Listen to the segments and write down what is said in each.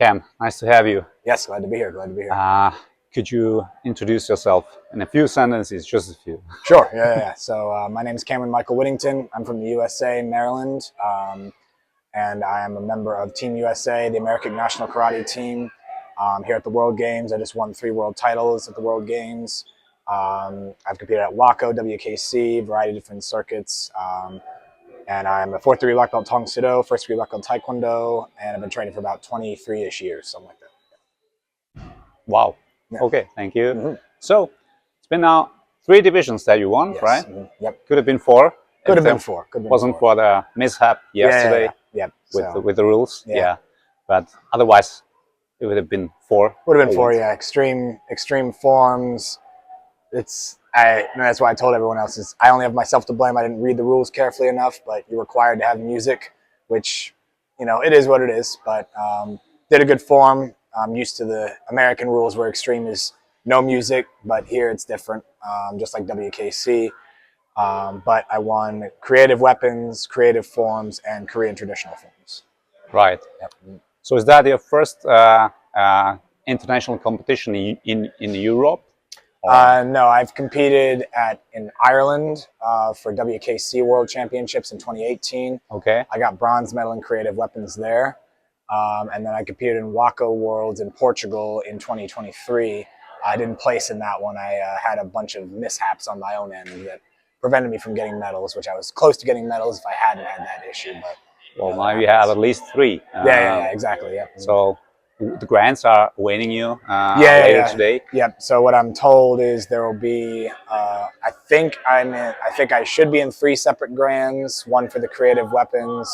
Cam, nice to have you. Yes, glad to be here. Glad to be here. Could you introduce yourself in a few sentences, just a few? Sure. Yeah. So my name is Cameron Michael Whittington. I'm from the USA, Maryland, and I am a member of Team USA, the American National Karate Team. Here at the World Games, I just won 3 world titles at the World Games. I've competed at WACO, WKC, variety of different circuits. And I'm a 4th degree black belt Tong Soo, 1st degree black belt Taekwondo, and I've been training for about 23-ish years, something like that. Wow. Yeah. Okay, thank you. Mm-hmm. So, it's been now 3 divisions that you won, Yes. right? Mm-hmm. Yep. Could have been 4. Could have If been it 4. Could have been wasn't 4. for the mishap yesterday Yep. with the rules. Yeah. But otherwise, it would have been 4. Would have been 4, yeah. Extreme forms. That's why I told everyone else is I only have myself to blame. I didn't read the rules carefully enough, but you're required to have music, which, it is what it is. But did a good form. I'm used to the American rules where extreme is no music, but here it's different, just like WKC. But I won creative weapons, creative forms, and Korean traditional forms. Right. Yep. So is that your first international competition in Europe? No, I've competed in Ireland for WKC World Championships in 2018. Okay. I got bronze medal in creative weapons there. And then I competed in WACO Worlds in Portugal in 2023. I didn't place in that one. I had a bunch of mishaps on my own end that prevented me from getting medals, which I was close to getting medals if I hadn't had that issue. But well, now you have at least 3. Yeah, exactly. Yeah. So the grants are waiting you later today. Yep. So what I'm told is there will be. I think I should be in 3 separate grands. 1 for the creative weapons,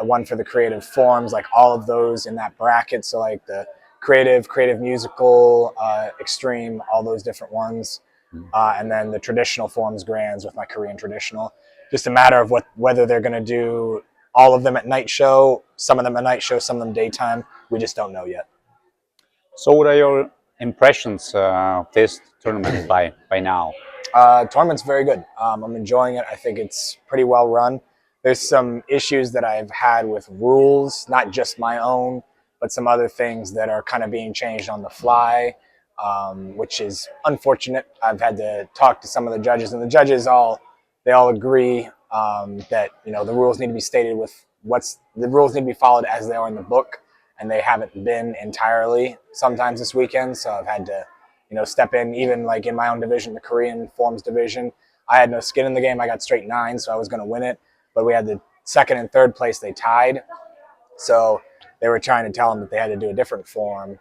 1 for the creative forms. Like all of those in that bracket. So like the creative musical, extreme, all those different ones, and then the traditional forms grands with my Korean traditional. Just a matter of whether they're going to do all of them at night show, some of them at night show, some of them daytime. We just don't know yet. So what are your impressions of this tournament by now? Tournament's very good. I'm enjoying it. I think it's pretty well run. There's some issues that I've had with rules, not just my own, but some other things that are kind of being changed on the fly, which is unfortunate. I've had to talk to some of the judges, and the judges all agree that the rules need to be stated with the rules need to be followed as they are in the book, and they haven't been entirely sometimes this weekend. So I've had to step in, even like in my own division, the Korean forms division. I had no skin in the game. I got straight 9, so I was going to win it, but we had the 2nd and 3rd place, they tied, so they were trying to tell them that they had to do a different form.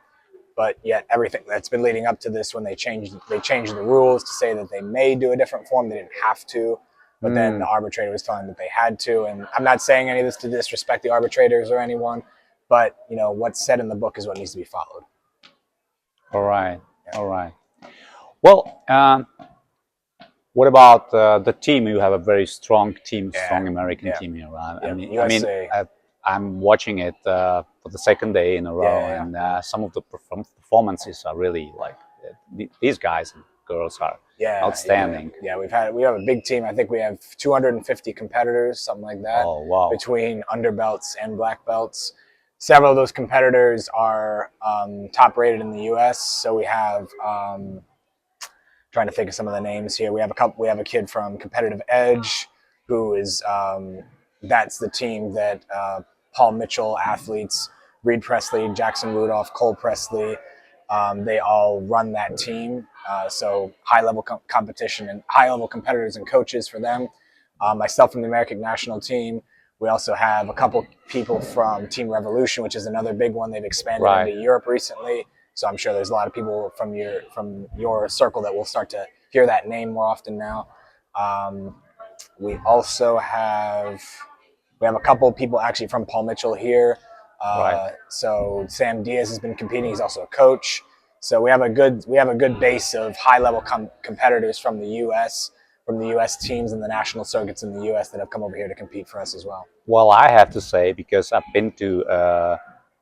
But yet everything that's been leading up to this, when they changed the rules to say that they may do a different form, they didn't have to. But then the arbitrator was telling them that they had to. And I'm not saying any of this to disrespect the arbitrators or anyone, but what's said in the book is what needs to be followed. All right. Yeah. All right. Well, what about the team? You have a very strong team, strong American team here. Right? I'm watching it for the 2nd day in a row, and some of the performances are really like these guys and girls are outstanding. Yeah, we have a big team. I think we have 250 competitors, something like that. Oh, wow. Between underbelts and black belts. Several of those competitors are top rated in the U.S. So we have trying to think of some of the names here. We have a kid from Competitive Edge who is that's the team that Paul Mitchell athletes, Reed Presley, Jackson Rudolph, Cole Presley, they all run that team. So high-level competition and high-level competitors and coaches for them. Myself from the American national team. We also have a couple people from Team Revolution, which is another big one. They've expanded into Europe recently. So I'm sure there's a lot of people from your circle that will start to hear that name more often now. We also have a couple of people actually from Paul Mitchell here. So Sam Diaz has been competing. He's also a coach. So we have a good base of high-level competitors from the U.S. teams and the national circuits in the U.S. that have come over here to compete for us as well. Well, I have to say, because I've been to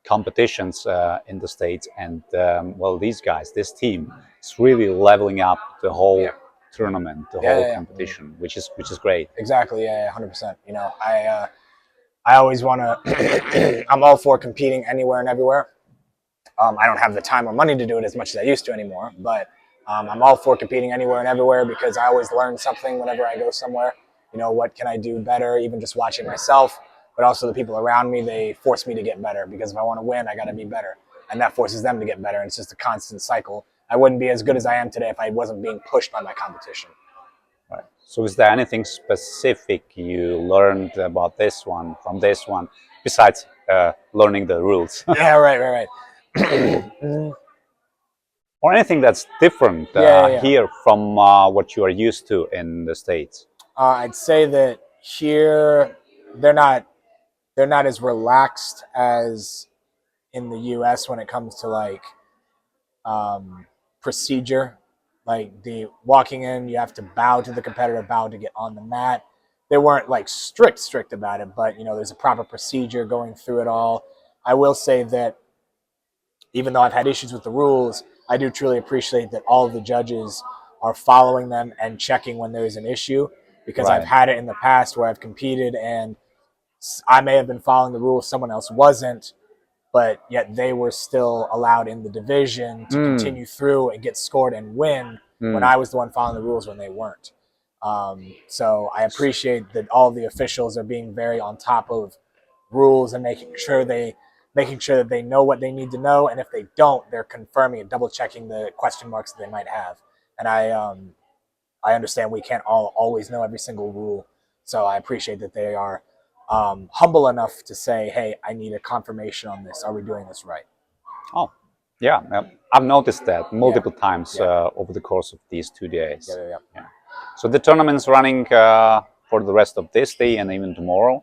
competitions in the States, and this team is really leveling up the whole tournament, the whole competition, which is great. Exactly, 100%. I always want to. I'm all for competing anywhere and everywhere. I don't have the time or money to do it as much as I used to anymore, but I'm all for competing anywhere and everywhere because I always learn something whenever I go somewhere. You know, what can I do better, even just watching myself, but also the people around me, they force me to get better because if I want to win, I got to be better. And that forces them to get better. And it's just a constant cycle. I wouldn't be as good as I am today if I wasn't being pushed by my competition. Right. So is there anything specific you learned about this one, from this one, besides learning the rules? Yeah, right. Or anything that's different here from what you are used to in the States? I'd say that here they're not as relaxed as in the U.S. when it comes to like procedure. Like the walking in, you have to bow to the competitor, bow to get on the mat. They weren't like strict about it, but you know, there's a proper procedure going through it all. I will say that even though I've had issues with the rules, I do truly appreciate that all of the judges are following them and checking when there is an issue, because I've had it in the past where I've competed and I may have been following the rules, someone else wasn't, but yet they were still allowed in the division to continue through and get scored and win when I was the one following the rules when they weren't. So I appreciate that all the officials are being very on top of rules and making sure that they know what they need to know, and if they don't, they're confirming and double checking the question marks that they might have. And I understand we can't all always know every single rule, so I appreciate that they are humble enough to say, hey, I need a confirmation on this. Are we doing this right? Oh, yeah. I've noticed that multiple times over the course of these 2 days. Yeah. So the tournament's running for the rest of this day and even tomorrow.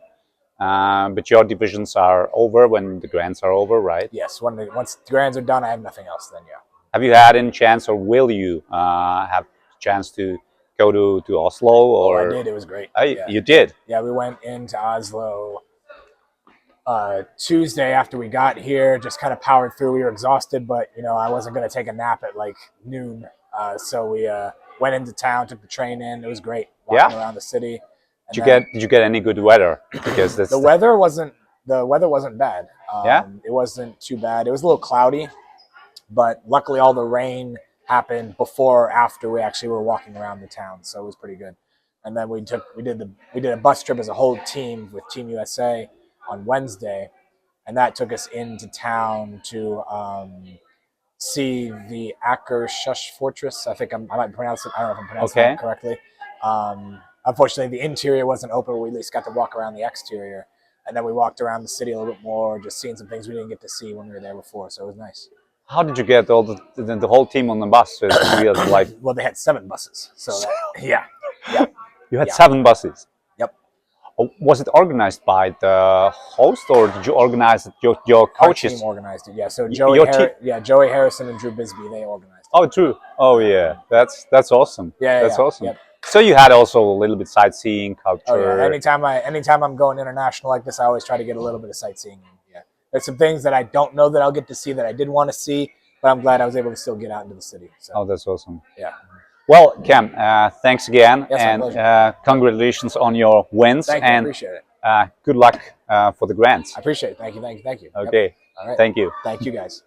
But your divisions are over when the grands are over, right? Yes. Once the grands are done, I have nothing else then, yeah. Have you had any chance, or will you have a chance to go to Oslo? Or I did. It was great. You did? Yeah, we went into Oslo Tuesday after we got here, just kind of powered through. We were exhausted, but you know, I wasn't going to take a nap at like noon. So we went into town, took the train in. It was great walking around the city. Did you get any good weather? Because the weather wasn't bad. It wasn't too bad. It was a little cloudy, but luckily all the rain happened before or after we actually were walking around the town, so it was pretty good. And then we did a bus trip as a whole team with Team USA on Wednesday, and that took us into town to see the Akershus Fortress. I think I might pronounce it. I don't know if I'm pronouncing it correctly. Unfortunately, the interior wasn't open, but we at least got to walk around the exterior. And then we walked around the city a little bit more, just seeing some things we didn't get to see when we were there before. So it was nice. How did you get all the whole team on the bus? Well, they had 7 buses. So yeah. You had 7 buses? Yep. Was it organized by the host, or did you organize it, your coaches? Our team organized it, yeah. So Joey Harrison and Drew Bisbee, they organized it. Oh, Drew. Oh, yeah. That's awesome. That's awesome. Yep. So you had also a little bit sightseeing, culture. Oh, yeah. Anytime I'm going international like this, I always try to get a little bit of sightseeing. Yeah. There's some things that I don't know that I'll get to see that I did want to see, but I'm glad I was able to still get out into the city. So. Oh, that's awesome. Yeah. Well, Cam, thanks again, yes, and congratulations on your wins. Thank you. I appreciate it. Good luck for the grands. I appreciate it. Thank you. Okay. All right. Thank you. Thank you, guys.